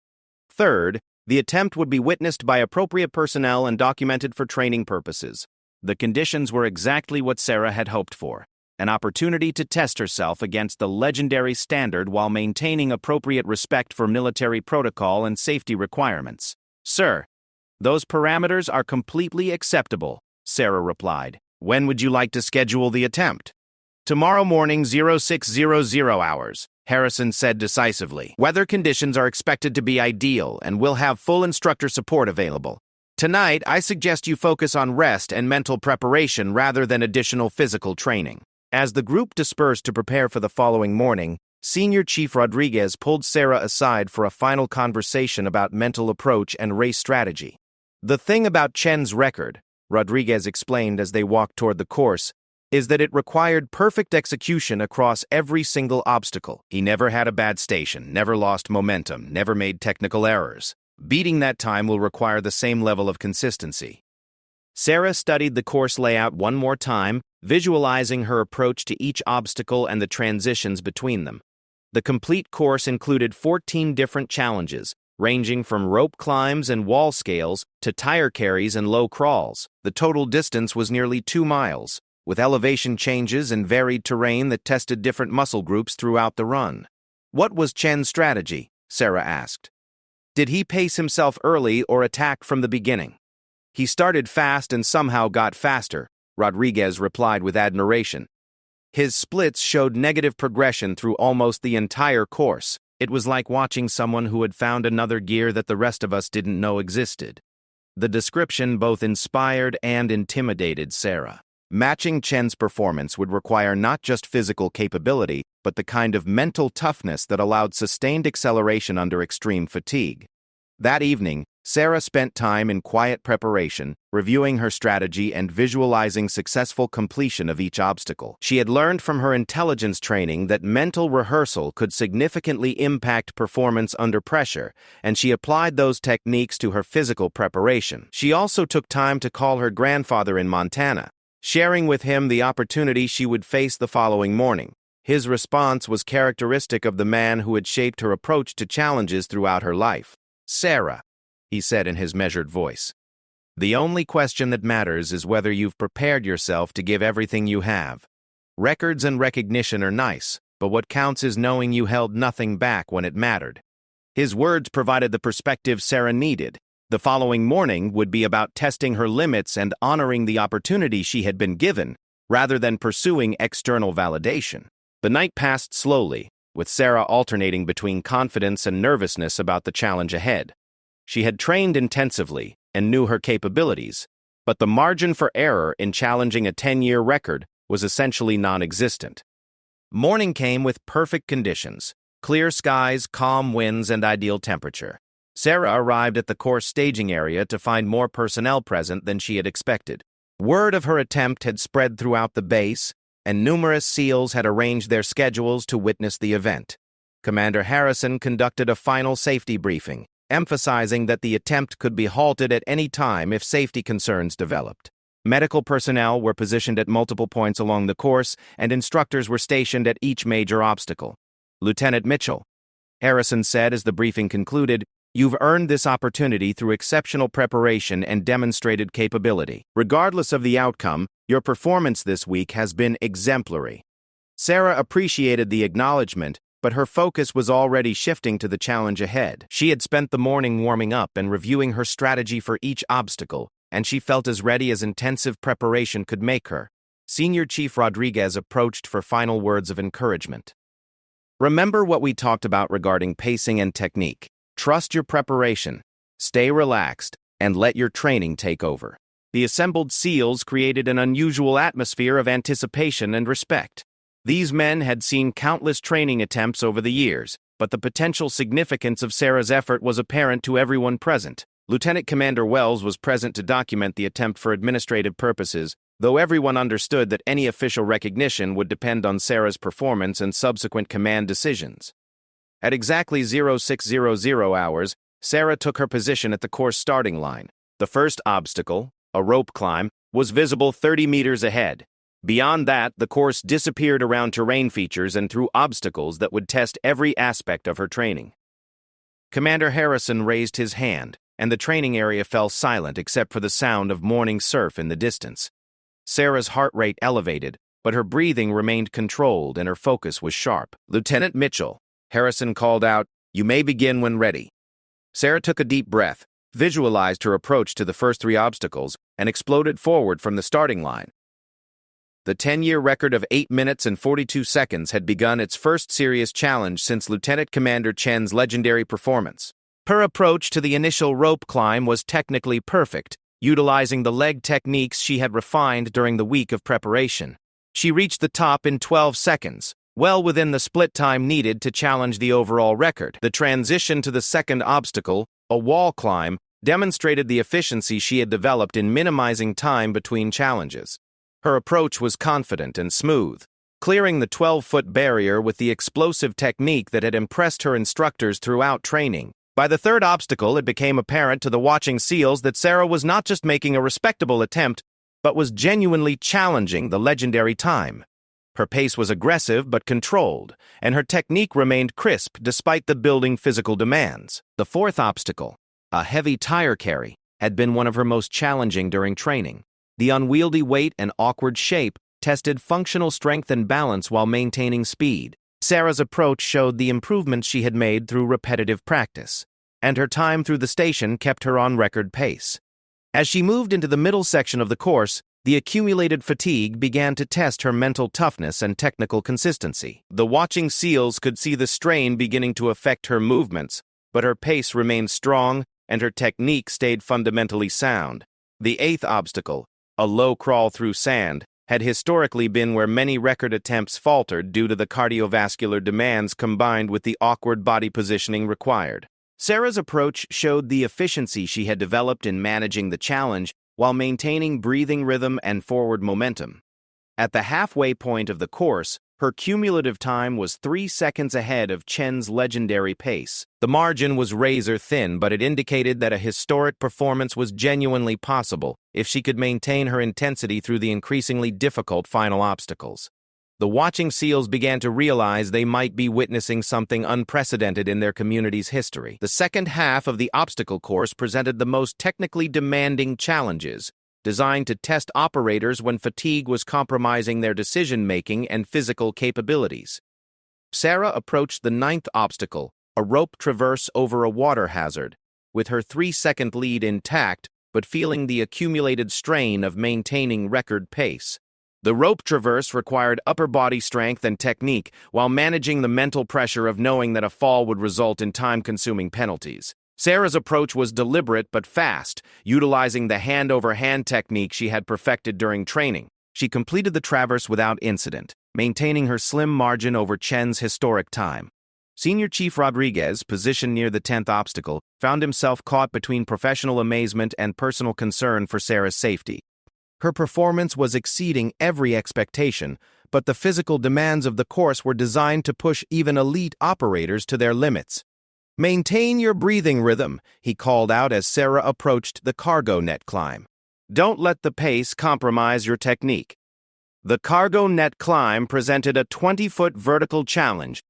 Third, the attempt would be witnessed by appropriate personnel and documented for training purposes." The conditions were exactly what Sarah had hoped for: an opportunity to test herself against the legendary standard while maintaining appropriate respect for military protocol and safety requirements. "Sir, those parameters are completely acceptable," Sarah replied. "When would you like to schedule the attempt?" "Tomorrow morning, 0600 hours, Harrison said decisively. "Weather conditions are expected to be ideal, and we'll have full instructor support available. Tonight, I suggest you focus on rest and mental preparation rather than additional physical training." As the group dispersed to prepare for the following morning, Senior Chief Rodriguez pulled Sarah aside for a final conversation about mental approach and race strategy. "The thing about Chen's record," Rodriguez explained as they walked toward the course, "is that it required perfect execution across every single obstacle. He never had a bad station, never lost momentum, never made technical errors. Beating that time will require the same level of consistency." Sarah studied the course layout one more time, visualizing her approach to each obstacle and the transitions between them. The complete course included 14 different challenges, ranging from rope climbs and wall scales to tire carries and low crawls. The total distance was nearly 2 miles, with elevation changes and varied terrain that tested different muscle groups throughout the run. "What was Chen's strategy?" Sarah asked. "Did he pace himself early or attack from the beginning?" "He started fast and somehow got faster," Rodriguez replied with admiration. "His splits showed negative progression through almost the entire course. It was like watching someone who had found another gear that the rest of us didn't know existed." The description both inspired and intimidated Sarah. Matching Chen's performance would require not just physical capability, but the kind of mental toughness that allowed sustained acceleration under extreme fatigue. That evening, Sarah spent time in quiet preparation, reviewing her strategy and visualizing successful completion of each obstacle. She had learned from her intelligence training that mental rehearsal could significantly impact performance under pressure, and she applied those techniques to her physical preparation. She also took time to call her grandfather in Montana, sharing with him the opportunity she would face the following morning. His response was characteristic of the man who had shaped her approach to challenges throughout her life. "Sarah," he said in his measured voice, "the only question that matters is whether you've prepared yourself to give everything you have. Records and recognition are nice, but what counts is knowing you held nothing back when it mattered." His words provided the perspective Sarah needed. The following morning would be about testing her limits and honoring the opportunity she had been given, rather than pursuing external validation. The night passed slowly, with Sarah alternating between confidence and nervousness about the challenge ahead. She had trained intensively and knew her capabilities, but the margin for error in challenging a 10-year record was essentially non-existent. Morning came with perfect conditions: clear skies, calm winds, and ideal temperature. Sarah arrived at the course staging area to find more personnel present than she had expected. Word of her attempt had spread throughout the base, and numerous SEALs had arranged their schedules to witness the event. Commander Harrison conducted a final safety briefing, emphasizing that the attempt could be halted at any time if safety concerns developed. Medical personnel were positioned at multiple points along the course, and instructors were stationed at each major obstacle. "Lieutenant Mitchell," Harrison said as the briefing concluded, "you've earned this opportunity through exceptional preparation and demonstrated capability. Regardless of the outcome, your performance this week has been exemplary." Sarah appreciated the acknowledgement, but her focus was already shifting to the challenge ahead. She had spent the morning warming up and reviewing her strategy for each obstacle, and she felt as ready as intensive preparation could make her. Senior Chief Rodriguez approached for final words of encouragement. "Remember what we talked about regarding pacing and technique. Trust your preparation, stay relaxed, and let your training take over." The assembled SEALs created an unusual atmosphere of anticipation and respect. These men had seen countless training attempts over the years, but the potential significance of Sarah's effort was apparent to everyone present. Lieutenant Commander Wells was present to document the attempt for administrative purposes, though everyone understood that any official recognition would depend on Sarah's performance and subsequent command decisions. At exactly 0600 hours, Sarah took her position at the course starting line. The first obstacle, a rope climb, was visible 30 meters ahead. Beyond that, the course disappeared around terrain features and through obstacles that would test every aspect of her training. Commander Harrison raised his hand, and the training area fell silent except for the sound of morning surf in the distance. Sarah's heart rate elevated, but her breathing remained controlled and her focus was sharp. "Lieutenant Mitchell," Harrison called out, "you may begin when ready." Sarah took a deep breath, visualized her approach to the first 3 obstacles, and exploded forward from the starting line. The 10-year record of 8 minutes and 42 seconds had begun its first serious challenge since Lieutenant Commander Chen's legendary performance. Her approach to the initial rope climb was technically perfect, utilizing the leg techniques she had refined during the week of preparation. She reached the top in 12 seconds, well within the split time needed to challenge the overall record. The transition to the second obstacle, a wall climb, demonstrated the efficiency she had developed in minimizing time between challenges. Her approach was confident and smooth, clearing the 12-foot barrier with the explosive technique that had impressed her instructors throughout training. By the third obstacle, it became apparent to the watching SEALs that Sarah was not just making a respectable attempt, but was genuinely challenging the legendary time. Her pace was aggressive but controlled, and her technique remained crisp despite the building physical demands. The fourth obstacle, a heavy tire carry, had been one of her most challenging during training. The unwieldy weight and awkward shape tested functional strength and balance while maintaining speed. Sarah's approach showed the improvements she had made through repetitive practice, and her time through the station kept her on record pace. As she moved into the middle section of the course, the accumulated fatigue began to test her mental toughness and technical consistency. The watching SEALs could see the strain beginning to affect her movements, but her pace remained strong and her technique stayed fundamentally sound. The eighth obstacle, a low crawl through sand, had historically been where many record attempts faltered due to the cardiovascular demands combined with the awkward body positioning required. Sarah's approach showed the efficiency she had developed in managing the challenge while maintaining breathing rhythm and forward momentum. At the halfway point of the course, her cumulative time was 3 seconds ahead of Chen's legendary pace. The margin was razor thin, but it indicated that a historic performance was genuinely possible if she could maintain her intensity through the increasingly difficult final obstacles. The watching SEALs began to realize they might be witnessing something unprecedented in their community's history. The second half of the obstacle course presented the most technically demanding challenges, designed to test operators when fatigue was compromising their decision-making and physical capabilities. Sarah approached the ninth obstacle, a rope traverse over a water hazard, with her 3-second lead intact but feeling the accumulated strain of maintaining record pace. The rope traverse required upper body strength and technique while managing the mental pressure of knowing that a fall would result in time-consuming penalties. Sarah's approach was deliberate but fast, utilizing the hand-over-hand technique she had perfected during training. She completed the traverse without incident, maintaining her slim margin over Chen's historic time. Senior Chief Rodriguez, positioned near the 10th obstacle, found himself caught between professional amazement and personal concern for Sarah's safety. Her performance was exceeding every expectation, but the physical demands of the course were designed to push even elite operators to their limits. "Maintain your breathing rhythm," he called out as Sarah approached the cargo net climb. "Don't let the pace compromise your technique." The cargo net climb presented a 20-foot vertical challenge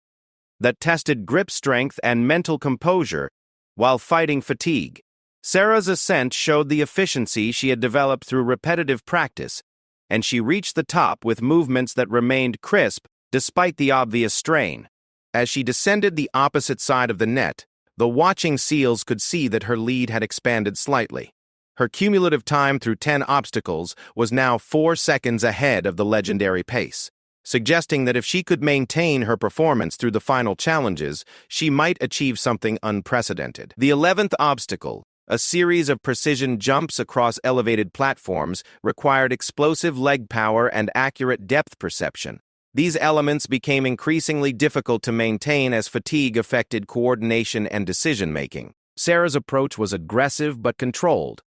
that tested grip strength and mental composure while fighting fatigue. Sarah's ascent showed the efficiency she had developed through repetitive practice, and she reached the top with movements that remained crisp despite the obvious strain. As she descended the opposite side of the net, the watching SEALs could see that her lead had expanded slightly. Her cumulative time through 10 obstacles was now 4 seconds ahead of the legendary pace, suggesting that if she could maintain her performance through the final challenges, she might achieve something unprecedented. The 11th obstacle, a series of precision jumps across elevated platforms, required explosive leg power and accurate depth perception. These elements became increasingly difficult to maintain as fatigue affected coordination and decision-making. Sarah's approach was aggressive but controlled,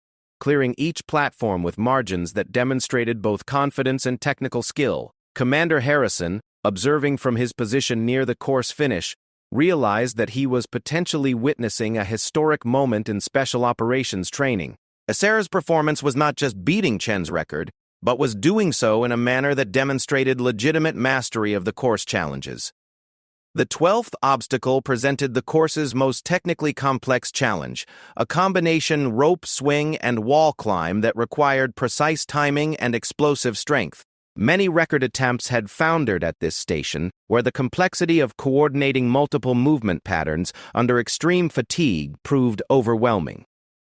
clearing each platform with margins that demonstrated both confidence and technical skill. Commander Harrison, observing from his position near the course finish, realized that he was potentially witnessing a historic moment in special operations training. Sarah's performance was not just beating Chen's record, but was doing so in a manner that demonstrated legitimate mastery of the course challenges. The 12th obstacle presented the course's most technically complex challenge, a combination rope swing and wall climb that required precise timing and explosive strength. Many record attempts had foundered at this station, where the complexity of coordinating multiple movement patterns under extreme fatigue proved overwhelming.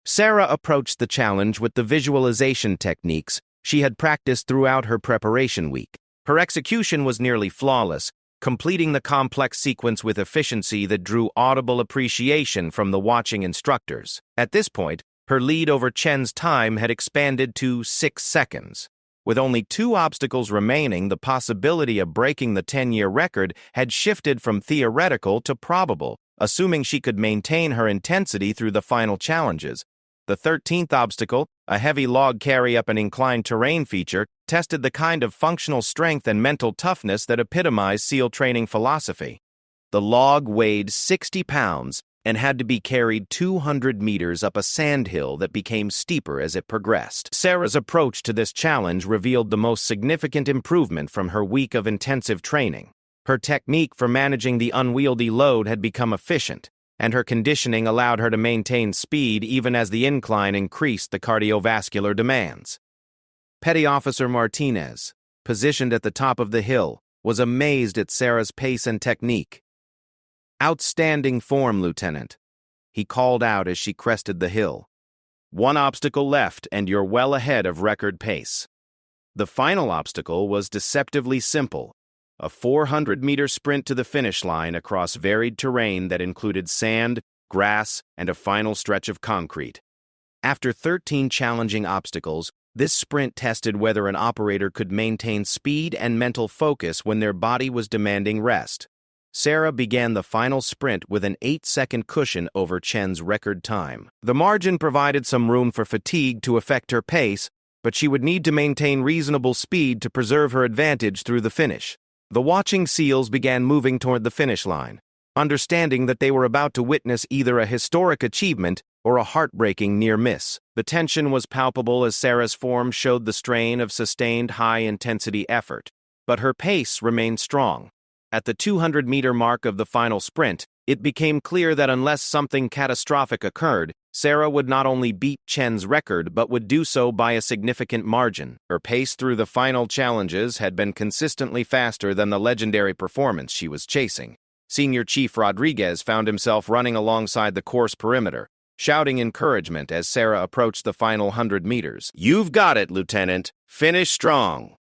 Sarah approached the challenge with the visualization techniques she had practiced throughout her preparation week. Her execution was nearly flawless, completing the complex sequence with efficiency that drew audible appreciation from the watching instructors. At this point, her lead over Chen's time had expanded to 6 seconds. With only 2 obstacles remaining, the possibility of breaking the 10-year record had shifted from theoretical to probable, assuming she could maintain her intensity through the final challenges. The 13th obstacle, a heavy log carry up an inclined terrain feature, tested the kind of functional strength and mental toughness that epitomized SEAL training philosophy. The log weighed 60 pounds and had to be carried 200 meters up a sandhill that became steeper as it progressed. Sarah's approach to this challenge revealed the most significant improvement from her week of intensive training. Her technique for managing the unwieldy load had become efficient, and her conditioning allowed her to maintain speed even as the incline increased the cardiovascular demands. Petty Officer Martinez, positioned at the top of the hill, was amazed at Sarah's pace and technique. "Outstanding form, Lieutenant," he called out as she crested the hill. "One obstacle left, and you're well ahead of record pace." The final obstacle was deceptively simple, a 400-meter sprint to the finish line across varied terrain that included sand, grass, and a final stretch of concrete. After 13 challenging obstacles, this sprint tested whether an operator could maintain speed and mental focus when their body was demanding rest. Sarah began the final sprint with an 8-second cushion over Chen's record time. The margin provided some room for fatigue to affect her pace, but she would need to maintain reasonable speed to preserve her advantage through the finish. The watching SEALs began moving toward the finish line, understanding that they were about to witness either a historic achievement or a heartbreaking near miss. The tension was palpable as Sarah's form showed the strain of sustained high-intensity effort, but her pace remained strong. At the 200-meter mark of the final sprint, it became clear that unless something catastrophic occurred, Sarah would not only beat Chen's record but would do so by a significant margin. Her pace through the final challenges had been consistently faster than the legendary performance she was chasing. Senior Chief Rodriguez found himself running alongside the course perimeter, shouting encouragement as Sarah approached the final 100 meters. "You've got it, Lieutenant. Finish strong."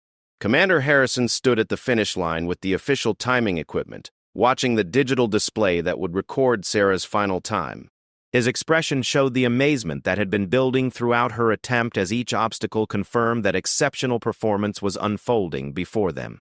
Commander Harrison stood at the finish line with the official timing equipment, watching the digital display that would record Sarah's final time. His expression showed the amazement that had been building throughout her attempt as each obstacle confirmed that exceptional performance was unfolding before them.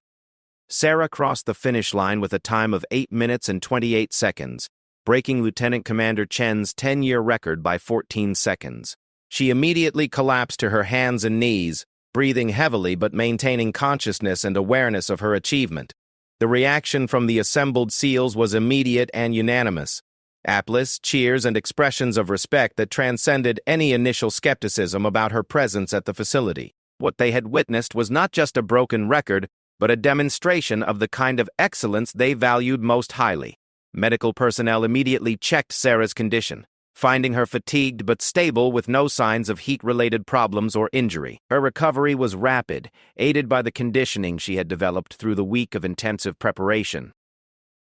Sarah crossed the finish line with a time of 8 minutes and 28 seconds, breaking Lieutenant Commander Chen's 10-year record by 14 seconds. She immediately collapsed to her hands and knees, breathing heavily but maintaining consciousness and awareness of her achievement. The reaction from the assembled SEALs was immediate and unanimous. Applause, cheers, and expressions of respect that transcended any initial skepticism about her presence at the facility. What they had witnessed was not just a broken record, but a demonstration of the kind of excellence they valued most highly. Medical personnel immediately checked Sarah's condition, finding her fatigued but stable with no signs of heat-related problems or injury. Her recovery was rapid, aided by the conditioning she had developed through the week of intensive preparation.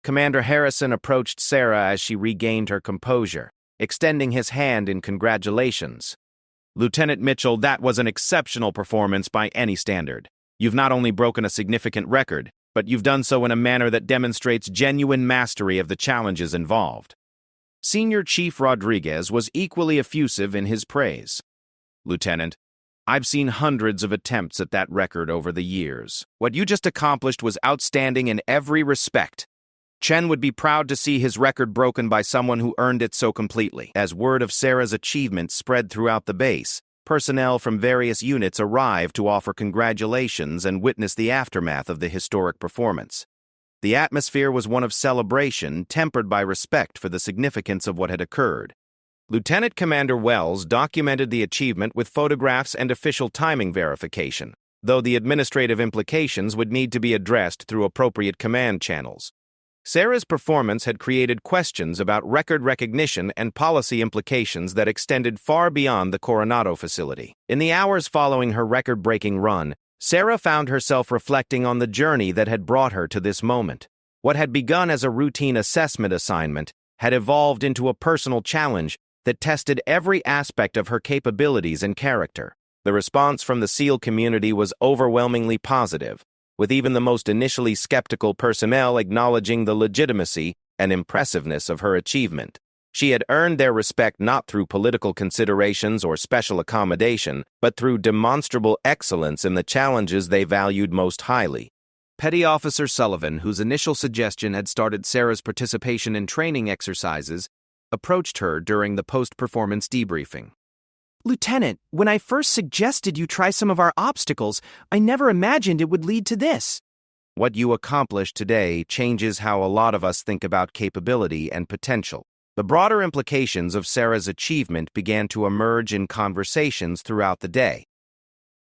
Commander Harrison approached Sarah as she regained her composure, extending his hand in congratulations. "Lieutenant Mitchell, that was an exceptional performance by any standard. You've not only broken a significant record, but you've done so in a manner that demonstrates genuine mastery of the challenges involved." Senior Chief Rodriguez was equally effusive in his praise. "Lieutenant, I've seen hundreds of attempts at that record over the years. What you just accomplished was outstanding in every respect. Chen would be proud to see his record broken by someone who earned it so completely." As word of Sarah's achievement spread throughout the base, personnel from various units arrived to offer congratulations and witness the aftermath of the historic performance. The atmosphere was one of celebration, tempered by respect for the significance of what had occurred. Lieutenant Commander Wells documented the achievement with photographs and official timing verification, though the administrative implications would need to be addressed through appropriate command channels. Sarah's performance had created questions about record recognition and policy implications that extended far beyond the Coronado facility. In the hours following her record-breaking run, Sarah found herself reflecting on the journey that had brought her to this moment. What had begun as a routine assessment assignment had evolved into a personal challenge that tested every aspect of her capabilities and character. The response from the SEAL community was overwhelmingly positive, with even the most initially skeptical personnel acknowledging the legitimacy and impressiveness of her achievement. She had earned their respect not through political considerations or special accommodation, but through demonstrable excellence in the challenges they valued most highly. Petty Officer Sullivan, whose initial suggestion had started Sarah's participation in training exercises, approached her during the post-performance debriefing.
"Lieutenant, when I first suggested you try some of our obstacles, I never imagined it would lead to this."
What you accomplished today changes how a lot of us think about capability and potential. The broader implications of Sarah's achievement began to emerge in conversations throughout the day.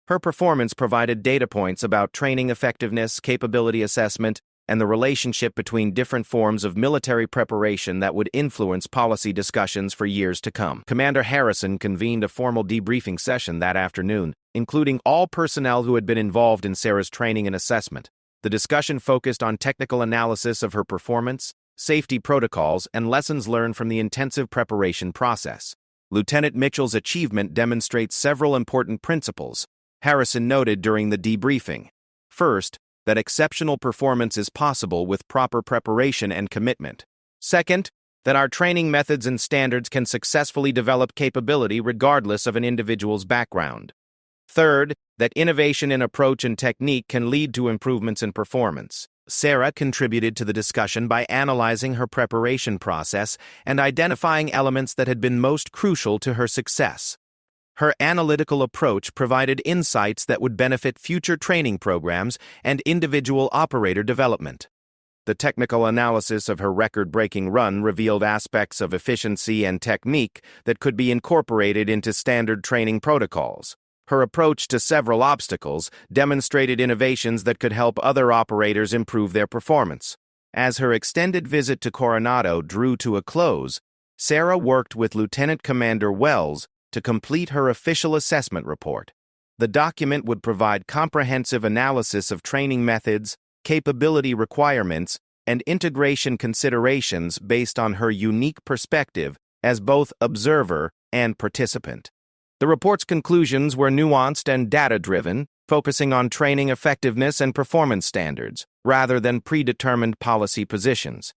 Her performance provided data points about training effectiveness, capability assessment, and the relationship between different forms of military preparation that would influence policy discussions for years to come. Commander Harrison convened a formal debriefing session that afternoon, including all personnel who had been involved in Sarah's training and assessment. The discussion focused on technical analysis of her performance, safety protocols, and lessons learned from the intensive preparation process. Lieutenant Mitchell's achievement demonstrates several important principles, Harrison noted during the debriefing. First, that exceptional performance is possible with proper preparation and commitment. Second, that our training methods and standards can successfully develop capability regardless of an individual's background. Third, that innovation in approach and technique can lead to improvements in performance. Sarah contributed to the discussion by analyzing her preparation process and identifying elements that had been most crucial to her success. Her analytical approach provided insights that would benefit future training programs and individual operator development. The technical analysis of her record-breaking run revealed aspects of efficiency and technique that could be incorporated into standard training protocols. Her approach to several obstacles demonstrated innovations that could help other operators improve their performance. As her extended visit to Coronado drew to a close, Sarah worked with Lieutenant Commander Wells to complete her official assessment report. The document would provide comprehensive analysis of training methods, capability requirements, and integration considerations based on her unique perspective as both observer and participant. The report's conclusions were nuanced and data-driven, focusing on training effectiveness and performance standards, rather than predetermined policy positions.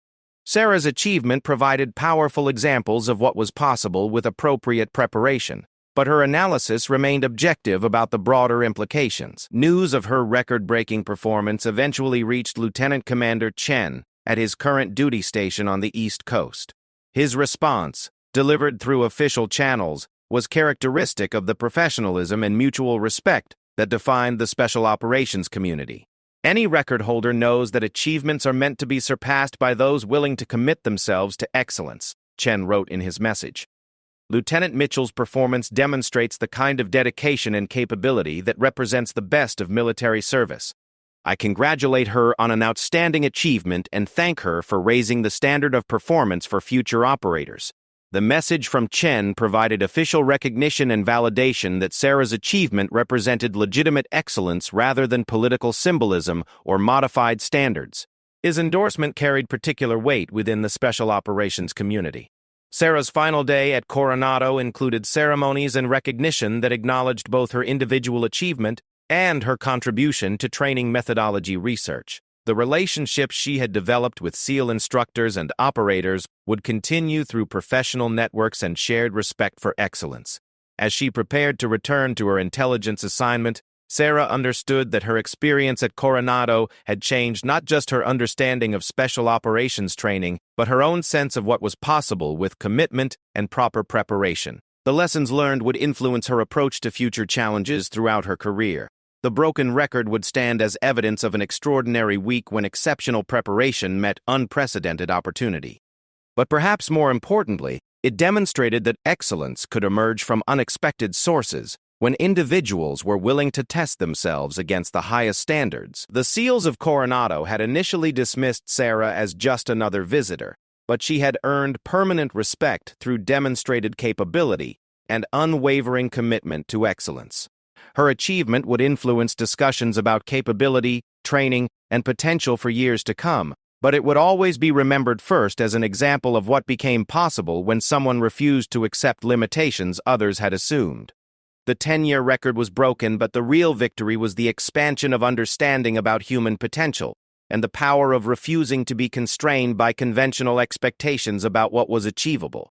Sarah's achievement provided powerful examples of what was possible with appropriate preparation, but her analysis remained objective about the broader implications. News of her record-breaking performance eventually reached Lieutenant Commander Chen at his current duty station on the East Coast. His response, delivered through official channels, was characteristic of the professionalism and mutual respect that defined the special operations community. Any record holder knows that achievements are meant to be surpassed by those willing to commit themselves to excellence, Chen wrote in his message. Lieutenant Mitchell's performance demonstrates the kind of dedication and capability that represents the best of military service. I congratulate her on an outstanding achievement and thank her for raising the standard of performance for future operators. The message from Chen provided official recognition and validation that Sarah's achievement represented legitimate excellence rather than political symbolism or modified standards. His endorsement carried particular weight within the special operations community. Sarah's final day at Coronado included ceremonies and recognition that acknowledged both her individual achievement and her contribution to training methodology research. The relationships she had developed with SEAL instructors and operators would continue through professional networks and shared respect for excellence. As she prepared to return to her intelligence assignment, Sarah understood that her experience at Coronado had changed not just her understanding of special operations training, but her own sense of what was possible with commitment and proper preparation. The lessons learned would influence her approach to future challenges throughout her career. The broken record would stand as evidence of an extraordinary week when exceptional preparation met unprecedented opportunity. But perhaps more importantly, it demonstrated that excellence could emerge from unexpected sources when individuals were willing to test themselves against the highest standards. The SEALs of Coronado had initially dismissed Sarah as just another visitor, but she had earned permanent respect through demonstrated capability and unwavering commitment to excellence. Her achievement would influence discussions about capability, training, and potential for years to come, but it would always be remembered first as an example of what became possible when someone refused to accept limitations others had assumed. The 10-year record was broken, but the real victory was the expansion of understanding about human potential and the power of refusing to be constrained by conventional expectations about what was achievable.